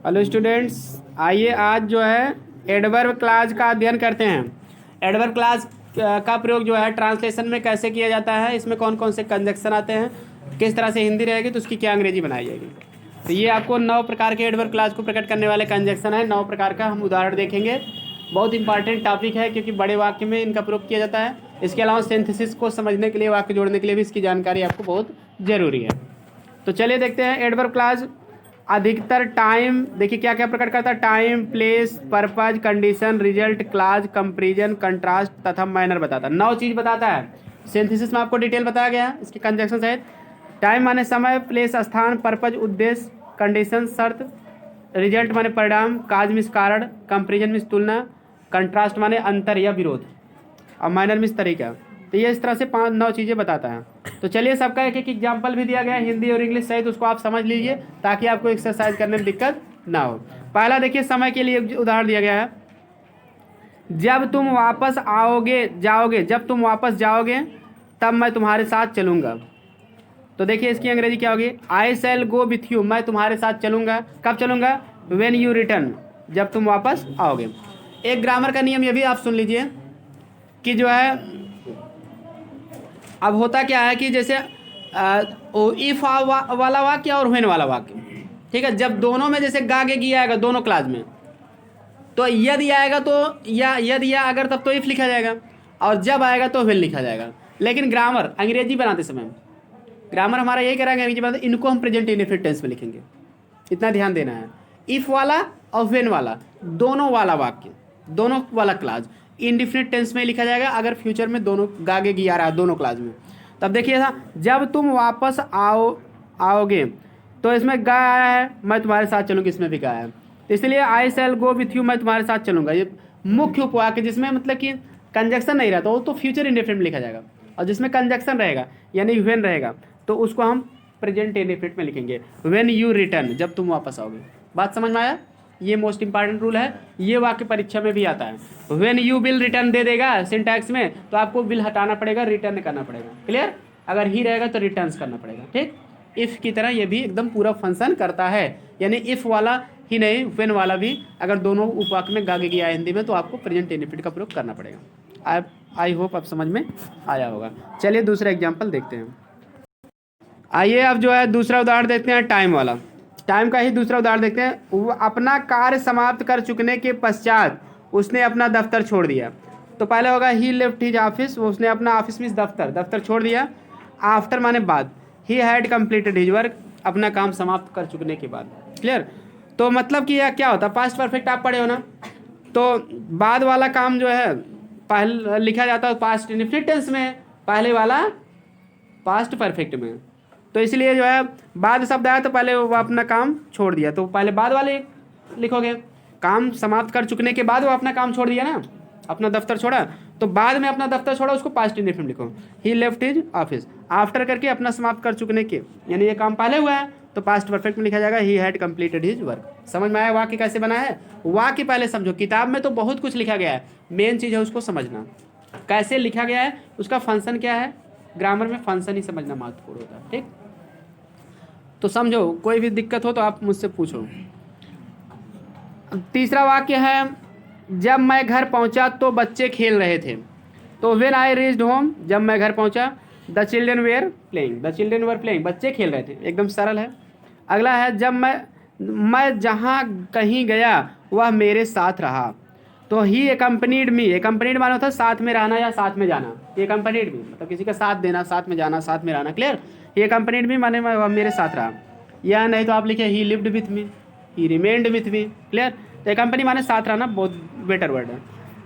Hello students, आइए आज जो है एडवर्ब क्लॉज का अध्ययन करते हैं। एडवर्ब क्लॉज का प्रयोग जो है ट्रांसलेशन में कैसे किया जाता है, इसमें कौन कौन से कंजक्शन आते हैं, किस तरह से हिंदी रहेगी तो उसकी क्या अंग्रेजी बनाई जाएगी। तो ये आपको 9 प्रकार के एडवर्ब क्लॉज को प्रकट करने वाले कंजक्शन है। 9 प्रकार का हम उदाहरण देखेंगे। बहुत इंपॉर्टेंट टॉपिक है क्योंकि बड़े वाक्य में इनका प्रयोग किया जाता है। इसके अलावा सिंथेसिस को समझने के लिए, वाक्य जोड़ने के लिए भी इसकी जानकारी आपको बहुत ज़रूरी है। तो चलिए देखते हैं एडवर्ब क्लॉज। अधिकतर टाइम देखिए क्या क्या प्रकट करता है। Time, place, purpose, condition, result, clause, comparison, contrast तथा मैनर बताता है। 9 चीज़ बताता है। सिंथेसिस में आपको डिटेल बताया गया है इसके कंजक्शन सहित। टाइम माने समय, प्लेस स्थान, पर्पज उद्देश्य, कंडीशन शर्त, रिजल्ट माने परिणाम, काज मीन्स कारण, कंपेरिजन मीन्स तुलना, कंट्रास्ट माने अंतर या विरोध, और माइनर मीन्स तरीका। तो ये इस तरह से 5-9 चीज़ें बताता है। तो चलिए सबका एक एक एग्जाम्पल भी दिया गया है हिंदी और इंग्लिश सहित, उसको आप समझ लीजिए ताकि आपको एक्सरसाइज करने में दिक्कत ना हो। पहला देखिए, समय के लिए उदाहरण दिया गया है। जब तुम वापस जाओगे, जब तुम वापस जाओगे तब मैं तुम्हारे साथ चलूँगा। तो देखिए इसकी अंग्रेजी क्या होगी। आई शैल गो विथ यू, मैं तुम्हारे साथ चलूँगा। कब चलूँगा? व्हेन यू रिटर्न, जब तुम वापस आओगे। एक ग्रामर का नियम ये भी आप सुन लीजिए कि जो है अब होता क्या है कि जैसे इफ वाला वाक्य और व्हेन वाला वाक्य, ठीक है। जब दोनों में जैसे गा गे गी आएगा दोनों क्लास में, तो यदि आएगा तो यदि या अगर तब तो इफ लिखा जाएगा, और जब आएगा तो व्हेन लिखा जाएगा। लेकिन ग्रामर अंग्रेजी बनाते समय ग्रामर हमारा यही करेंगे, अंग्रेजी बनाते इनको हम प्रेजेंट इंडेफिनिट टेंस में लिखेंगे। इतना ध्यान देना है। इफ वाला और व्हेन वाला दोनों वाला वाक्य, दोनों वाला क्लास इंडिफिनिट टेंस में लिखा जाएगा अगर फ्यूचर में दोनों गागे गी आ रहा है दोनों क्लास में। तब देखिए था, जब तुम वापस आओगे, तो इसमें गा आया है, मैं तुम्हारे साथ चलूँगी, इसमें भी गा है। तो इसलिए आई शैल गो विथ यू, मैं तुम्हारे साथ चलूँगा, ये मुख्य उपवाक्य जिसमें मतलब कि कंजक्शन नहीं रहता वो तो फ्यूचर इंडेफिनिट में लिखा जाएगा, और जिसमें कंजक्शन रहेगा यानी व्हेन रहेगा तो उसको हम प्रेजेंट इंडेफिनिट में लिखेंगे। व्हेन यू रिटर्न, जब तुम वापस आओगे। बात समझ में आया? ये मोस्ट इंपॉर्टेंट रूल है, ये वाक्य परीक्षा में भी आता है। व्हेन यू विल रिटर्न दे देगा सिंटैक्स में, तो आपको विल हटाना पड़ेगा, रिटर्न करना पड़ेगा। क्लियर? अगर ही रहेगा तो रिटर्न करना पड़ेगा। ठीक, इफ़ की तरह ये भी एकदम पूरा फंक्शन करता है, यानी इफ़ वाला ही नहीं व्हेन वाला भी अगर दोनों उपवाक्य में गागे गया हिंदी में तो आपको प्रेजेंट इंडेफिनिट का प्रयोग करना पड़ेगा। आई होप आप समझ में आया होगा। चलिए दूसरा एग्जाम्पल देखते हैं। आइए अब जो है दूसरा उदाहरण देखते हैं, टाइम वाला। टाइम का ही दूसरा उदाहरण देखते हैं। वो अपना कार्य समाप्त कर चुकने के पश्चात उसने अपना दफ्तर छोड़ दिया। तो पहले होगा ही लेफ्ट हिज ऑफिस, वो उसने अपना ऑफिस मीन्स दफ्तर छोड़ दिया। आफ्टर माने बाद। He had completed his work, अपना काम समाप्त कर चुकने के बाद। क्लियर? तो मतलब कि यह क्या होता है, पास्ट परफेक्ट आप पढ़े हो ना, तो बाद वाला काम जो है पहले लिखा जाता है पास्ट इंडेफिनिट टेंस में, पहले वाला पास्ट परफेक्ट में। तो इसलिए जो है बाद शब्द आया तो पहले वो अपना काम छोड़ दिया, तो पहले बाद वाले लिखोगे। काम समाप्त कर चुकने के बाद वो अपना काम छोड़ दिया ना, अपना दफ्तर छोड़ा, तो बाद में अपना दफ्तर छोड़ा उसको पास्ट इंडेफिनिट लिखो। ही लेफ्ट हिज ऑफिस, आफ्टर करके अपना समाप्त कर चुकने के, यानी ये काम पहले हुआ है तो पास्ट परफेक्ट में लिखा जाएगा he had completed his work. समझ में आया वाक्य कैसे बना है? वाक्य पहले समझो, किताब में तो बहुत कुछ लिखा गया है, मेन चीज़ है उसको समझना कैसे लिखा गया है, उसका फंक्शन क्या है। ग्रामर में फंक्शन ही समझना महत्वपूर्ण होता है। ठीक, तो समझो, कोई भी दिक्कत हो तो आप मुझसे पूछो। तीसरा वाक्य है, जब मैं घर पहुंचा तो बच्चे खेल रहे थे। तो व्हेन आई रीच्ड होम, जब मैं घर पहुंचा, द चिल्ड्रन वेयर प्लेइंग, बच्चे खेल रहे थे। एकदम सरल है। अगला है, जब मैं जहाँ कहीं गया वह मेरे साथ रहा। तो ही एकम्पनीड मी, एकम्पनीड माना था साथ में रहना या साथ में जाना। एकम्पनीड मी मतलब किसी का साथ देना, साथ में जाना, साथ में रहना। क्लियर? ही एकम्पनीड मी माने वह मेरे साथ रहा, या नहीं तो आप लिखे ही lived with me, he remained with me. Clear? तो एकम्पनी माने साथ रहना, बहुत बेटर वर्ड है।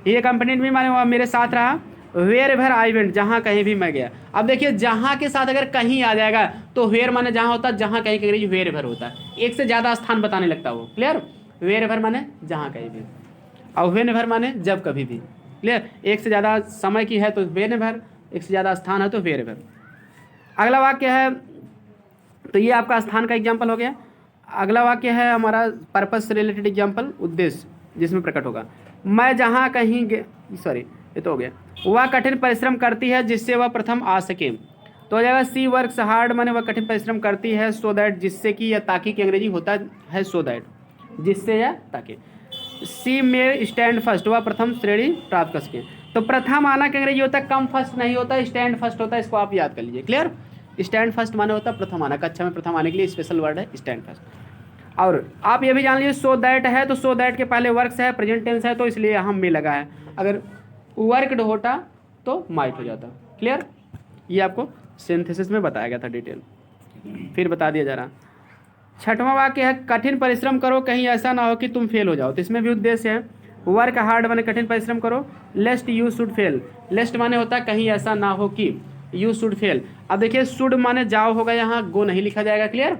ही एकम्पनीड मी माने वह मेरे साथ रहा। वेयर एवर आई वेंट, जहाँ कहीं भी मैं गया। अब देखिए जहाँ के साथ अगर कहीं आ जाएगा तो वेयर माने जहाँ होता है, जहाँ कहीं अंग्रेजी वेयर एवर होता है, एक से ज़्यादा स्थान बताने लगता है वो। क्लियर? वेयर एवर माने जहाँ कहीं भी, और व्हेन एवर माने जब कभी भी। क्लियर? एक से ज़्यादा समय की है तो व्हेन एवर, एक से ज़्यादा स्थान है तो वेयर एवर। अगला वाक्य है, तो ये आपका स्थान का एग्जाम्पल हो गया। अगला वाक्य है हमारा पर्पस से रिलेटेड एग्जाम्पल, उद्देश्य जिसमें प्रकट होगा। मैं जहाँ कहीं ये तो हो गया। वह कठिन परिश्रम करती है जिससे वह प्रथम आ सके। तो हो जाएगा सी वर्क्स हार्ड, माने वह कठिन परिश्रम करती है, सो दैट जिससे कि, या ताकि की अंग्रेजी होता है सो दैट। जिससे या ताकि। सी में स्टैंड फर्स्ट, वह प्रथम श्रेणी प्राप्त कर सके। तो प्रथम आना के अंग्रेजी होता है कम फर्स्ट नहीं होता, स्टैंड फर्स्ट होता है, इसको आप याद कर लीजिए। क्लियर? स्टैंड फर्स्ट माने होता है प्रथम आना, कक्षा में प्रथम आने के लिए स्पेशल वर्ड है स्टैंड फर्स्ट। और आप ये भी जान लीजिए सो दैट है, तो सो दैट के पहले वर्क्स है, प्रेजेंट टेंस है, तो इसलिए हम में लगा है। अगर वर्कड होता तो माइट हो जाता। क्लियर? ये आपको सिंथेसिस में बताया गया था डिटेल, फिर बता दिया जा रहा। छठवां वाक्य है कठिन परिश्रम करो कहीं ऐसा ना हो कि तुम फेल हो जाओ। तो इसमें भी उद्देश्य है वर्क हार्ड माने कठिन परिश्रम करो, लेस्ट यू शुड फेल, लेस्ट माने होता है कहीं ऐसा ना हो कि, यू शुड फेल। अब देखिए शुड माने जाओ होगा, यहाँ गो नहीं लिखा जाएगा। क्लियर?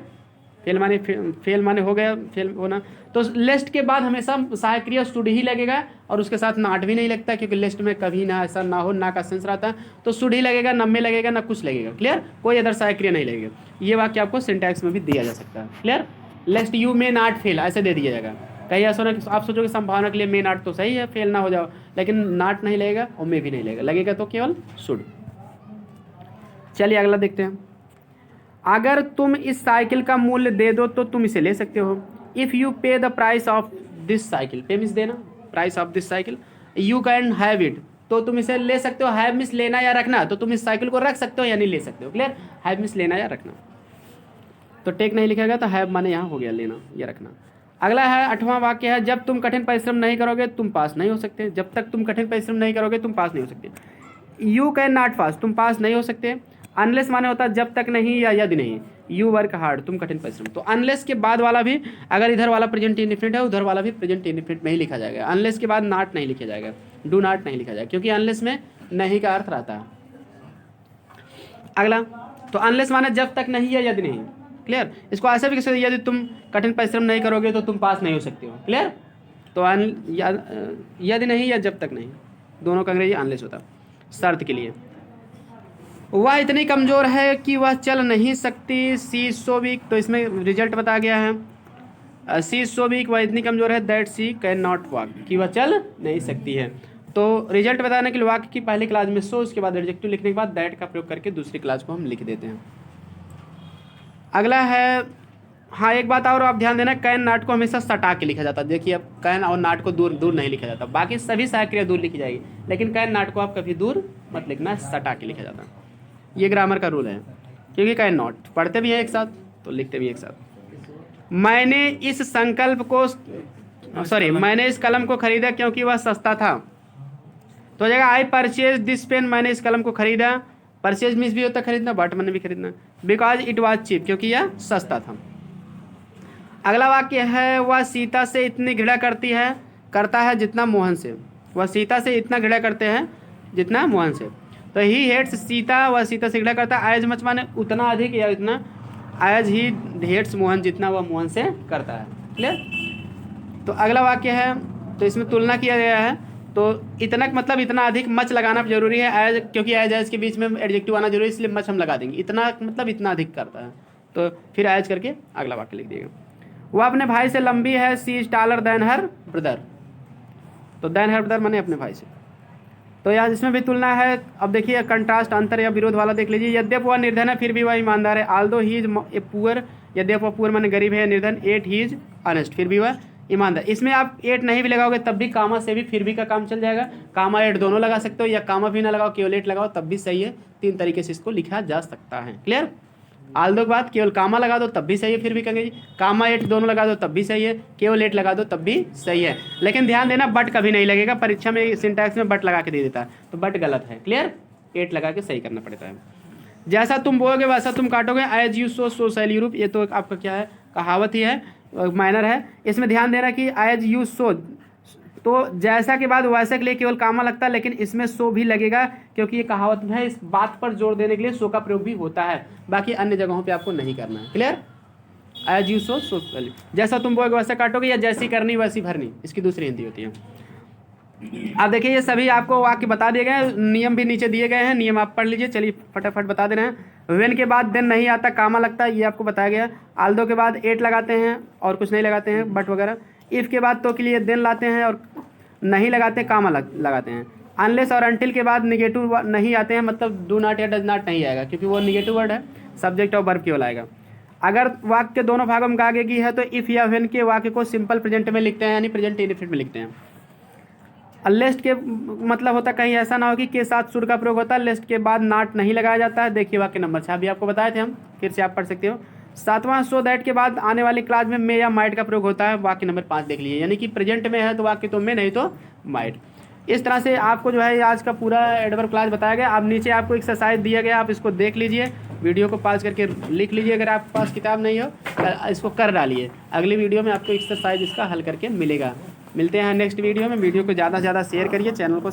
फेल माने हो गया, फेल होना। तो लेस्ट के बाद हमेशा सहायक क्रिया शुड ही लगेगा, और उसके साथ नाट भी नहीं लगता, क्योंकि लेस्ट में कभी ना ऐसा ना हो, ना का सेंस रहता है। तो शुड ही लगेगा, न में लगेगा, ना कुछ लगेगा। क्लियर? कोई अदर सहायक क्रिया नहीं लगेगा। ये वाक्य आपको सिंटैक्स में भी दिया जा सकता है। Clear? लेस्ट you may not fail ऐसे दे दिया जाएगा। कहीं ऐसा ना आप सोचोगे संभावना के लिए मे नॉट तो सही है, फेल ना हो जाओ, लेकिन नॉट नहीं लगेगा और मे भी नहीं लगेगा, लगेगा तो केवल शुड। चलिए अगला देखते हैं। अगर तुम इस साइकिल का मूल्य दे दो तो तुम इसे ले सकते हो। इफ़ यू पे the price of this cycle, पे मीन्स देना, price of this cycle, you can have it, तो तुम इसे ले सकते हो। हैव मीन्स लेना या रखना, तो तुम इस साइकिल को रख सकते हो या नहीं ले सकते हो। क्लियर? हैव मीन्स लेना या रखना, तो टेक नहीं लिखा गया, तो हैव माने यहाँ हो गया लेना या रखना। अगला है आठवां वाक्य है जब तुम कठिन परिश्रम नहीं करोगे तुम पास नहीं हो सकते। जब तक तुम कठिन परिश्रम नहीं करोगे तुम पास नहीं हो सकते। यू कैन नॉट पास, तुम पास नहीं हो सकते। अनलेस माने होता है जब तक नहीं या यदि नहीं। यू वर्क हार्ड, तुम कठिन परिश्रम। तो अनलेस के बाद वाला भी, अगर इधर वाला प्रेजेंट इंडेफिनिट है उधर वाला भी प्रेजेंट इंडेफिनिट में ही लिखा जाएगा। अनलेस के बाद नॉट नहीं लिखा जाएगा, डू नॉट नहीं लिखा जाएगा, क्योंकि अनलेस में नहीं का अर्थ रहता है। अगला, तो अनलेस माने जब तक नहीं या यदि नहीं। क्लियर? इसको ऐसे भी कह सकते यदि तुम कठिन परिश्रम नहीं करोगे तो तुम पास नहीं हो सकते हो। क्लियर? तो यदि नहीं या जब तक नहीं, दोनों का अंग्रेजी अनलेस होता शर्त के लिए। वह इतनी कमज़ोर है कि वह चल नहीं सकती। सी सो वीक, तो इसमें रिजल्ट बताया गया है सी सो वीक, वह इतनी कमज़ोर है that she can not walk, कि वह चल नहीं सकती है। तो रिजल्ट बताने के लिए वाक्य की पहली क्लास में सो, उसके बाद एडजेक्टिव लिखने के बाद दैट का प्रयोग करके दूसरी क्लास को हम लिख देते हैं। अगला है, हाँ एक बात और आप ध्यान देना, कैन नाट को हमेशा सटा के लिखा जाता है। देखिए अब कैन और नाट को दूर दूर नहीं लिखा जाता, बाकी सभी सहायक क्रिया दूर लिखी जाएगी, लेकिन कैन नाट को आप कभी दूर मत लिखना, सटा के लिखा जाता है। ये ग्रामर का रूल है, क्योंकि कैन नॉट पढ़ते भी हैं एक साथ तो लिखते भी एक साथ। मैंने इस संकल्प को मैंने इस कलम को खरीदा क्योंकि वह सस्ता था। तो हो जाएगा आई परचेज दिस पेन, मैंने इस कलम को खरीदा। परचेज मीन्स भी होता है खरीदना, बट मैंने भी खरीदना। बिकॉज इट वॉज चीप, क्योंकि यह सस्ता था। अगला वाक्य है वह सीता से इतनी घृणा करता है जितना मोहन से। वह सीता से इतना घृणा करते हैं जितना मोहन से। तो ही हेट्स सीता, वह सीता से घृणा करता है। एज मच माने उतना अधिक या इतना, एज ही हेट्स मोहन, जितना वह मोहन से करता है। क्लियर? तो अगला वाक्य है, तो इसमें तुलना किया गया है, तो इतना मतलब इतना अधिक, मच लगाना जरूरी है एज, क्योंकि एज के बीच में एडजेक्टिव आना जरूरी है, इसलिए मच हम लगा देंगे। इतना मतलब इतना अधिक करता है, तो फिर एज करके अगला वाक्य लिख दिएगा। वह अपने भाई से लंबी है, she is taller than her brother. तो देन हर ब्रदर माने अपने भाई से। तो यहाँ इसमें भी तुलना है। अब देखिए कंट्रास्ट, अंतर या विरोध वाला देख लीजिए। यद्यप वह निर्धन है फिर भी वह ईमानदार है। Although he is a poor, यद्यप वह पुअर माने गरीब है, निर्धन। एट ही इज ऑनेस्ट, फिर भी वह ईमानदार। इसमें आप एट नहीं भी लगाओगे तब भी कामा से भी फिर भी का काम चल जाएगा। कामा एट दोनों लगा सकते हो, या कामा भी ना लगाओ केवल एट लगाओ तब भी सही है। तीन तरीके से इसको लिखा जा सकता है। क्लियर? आल्दो के बाद केवल कामा लगा दो तब भी सही है, फिर भी कहेंगे जी कामा एट दोनों लगा दो तब भी सही है, केवल एट लगा दो तब भी सही है। लेकिन ध्यान देना बट कभी नहीं लगेगा, परीक्षा में सिंटैक्स में बट लगा के दे देता है, तो बट गलत है। क्लियर? एट लगा के सही करना पड़ता है। जैसा तुम बोलोगे वैसा तुम काटोगे, as you sow so shall you reap. ये तो आपका क्या है, कहावत ही है, माइनर है। इसमें ध्यान देना कि एज यू सो, तो जैसा के बाद वैसे के लिए केवल कामा लगता है, लेकिन इसमें सो भी लगेगा, क्योंकि ये कहावत है, इस बात पर जोर देने के लिए सो का प्रयोग भी होता है। बाकी अन्य जगहों पे आपको नहीं करना है। क्लियर? एज यू सो सो, जैसा तुम बोलोगे वैसा काटोगे, या जैसी करनी वैसी भरनी, इसकी दूसरी हिंदी होती है। अब देखिए ये सभी आपको वाक्य बता दिए गए, नियम भी नीचे दिए गए हैं, नियम आप पढ़ लीजिए। चलिए फटाफट बता दे रहे हैं। वेन के बाद देन नहीं आता, कामा लगता है, ये आपको बताया गया। आल्दो के बाद एट लगाते हैं और कुछ नहीं लगाते हैं, बट वगैरह। इफ़ के बाद तो के लिए देन लाते हैं और नहीं लगाते, कामा लगाते हैं। अनलेस और अनटिल के बाद निगेटिव नहीं आते हैं, मतलब डू नॉट या डज नॉट नहीं आएगा, क्योंकि वो निगेटिव वर्ड है, सब्जेक्ट और वर्ब केवल आएगा। अगर वाक्य के दोनों भागों में आगे की है तो इफ़ या व्हेन के वाक्य को सिंपल प्रेजेंट में लिखते हैं, यानी प्रेजेंट इंडेफिनिट में लिखते हैं। लेस्ट के मतलब होता है कहीं ऐसा ना हो कि के साथ शुड का प्रयोग होता है, लेस्ट के बाद नॉट नहीं लगाया जाता है। देखिए वाक्य नंबर 6 भी आपको बताए थे हम, फिर से आप पढ़ सकते हो। 7वां सो दैट के बाद आने वाली क्लास में मे या माइट का प्रयोग होता है, वाक्य नंबर 5 देख लीजिए, यानी कि प्रेजेंट में है तो वाक्य तो में, नहीं तो माइट। इस तरह से आपको जो है आज का पूरा एडवर्ब क्लास बताया गया। अब नीचे आपको एक्सरसाइज दिया गया, आप इसको देख लीजिए, वीडियो को पॉज करके लिख लीजिए, अगर आपके पास किताब नहीं हो इसको कर डालिए। अगली वीडियो में आपको एक्सरसाइज इसका हल करके मिलेगा। मिलते हैं नेक्स्ट वीडियो में। वीडियो को ज़्यादा से ज़्यादा शेयर करिए, चैनल को